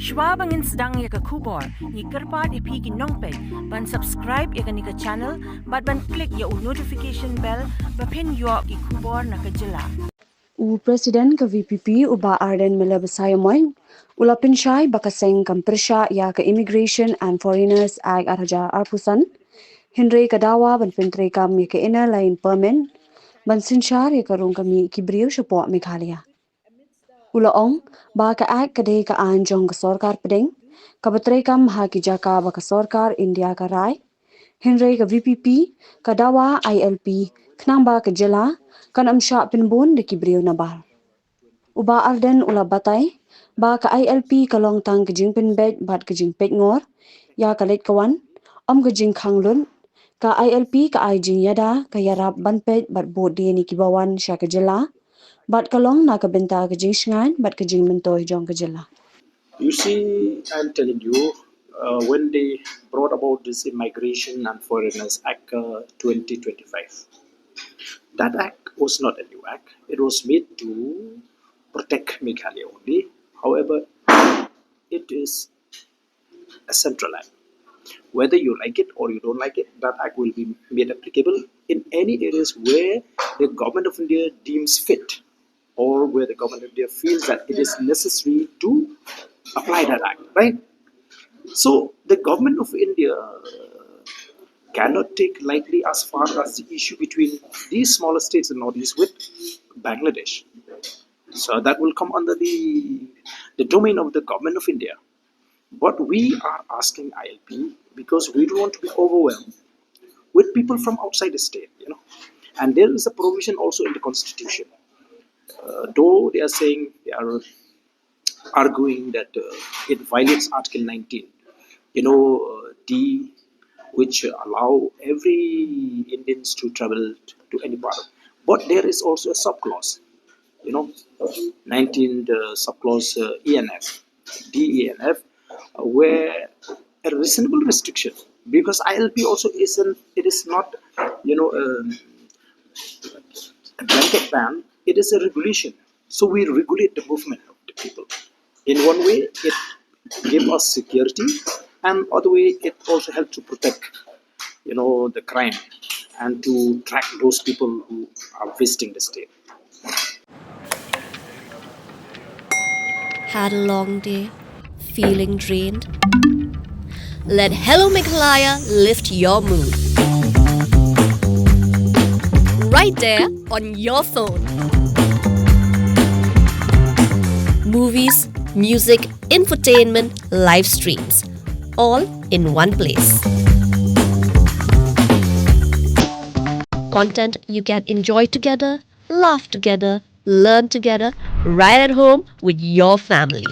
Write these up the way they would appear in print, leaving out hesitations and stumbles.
Shwabangin sedang ya ke kubor, ni kerpat ipi ki nongpek, ban subscribe ya ke ni ke channel, ban klik ya notification bell, bapin yo ki kubor na ke jylla. Presiden ke VPP uba Arden Melabasaya Moin, ula pinsyai bakaseng Pyrshah ya ke Immigration and Foreigners Act Arja Arpusan, Ngi Dawa ban Tehlakam ya ke ina lain permen, ban sinsyar ya ke Rung kami ki Briew support Meghalaya. Ula ong ba ka act kadai ka anjong ke sorkar pedeng, ka Tehlakam ha ki jaka ba ka sorkar India ka rai, Ngi ke VPP ka Dawa ILP knang ba ke jylla kan amsya pinbun de ki Briew nabal. Uba Arden ula batai, ba ka ILP kalong tang kejing penbet bat kejing pet ngor, ya kalet kawan, kejing kanglun, ka ILP ka jing yada ka yarap banpet bat bot di ni kibawan sya ke jylla, bat kalong na ka benta kejing shngan bat kejing mentoy jong ke jylla. You see, I'm telling you, when they brought about this Immigration and Foreigners Act 2025, that act was not a new act. It was made to protect Meghalaya only. However, it is a central act. Whether you like it or you don't like it, that act will be made applicable in any areas where the government of India deems fit, or where the government of India feels that it is necessary to apply that act, right? So the government of India cannot take lightly as far as the issue between these smaller states in Northeast with Bangladesh. So that will come under the domain of the government of India. But we are asking ILP because we don't want to be overwhelmed with people from outside the state. And there is a provision also in the constitution. Though they are saying, they are arguing that it violates Article 19, D, which allow every Indians to travel to any part of. But there is also a subclause, you know, 19 subclause ENF, DENF, where a reasonable restriction, because ILP also isn't, it is not, a blanket ban, it is a regulation. So we regulate the movement of the people. In one way, it gives us security, and other way, it also helps to protect, the crime and to track those people who are visiting the state. Had a long day? Feeling drained? Let Hello Meghalaya lift your mood. Right there on your phone. Movies, music, infotainment, live streams, all in one place. Content you can enjoy together, laugh together, learn together, right at home with your family.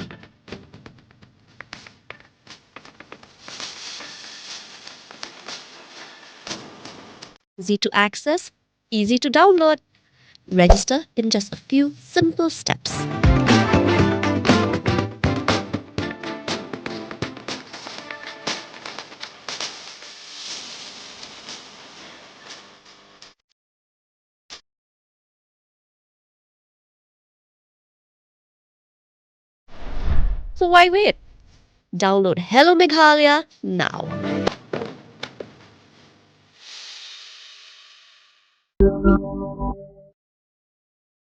Easy to access, easy to download. Register in just a few simple steps. So why wait? Download Hello Meghalaya now.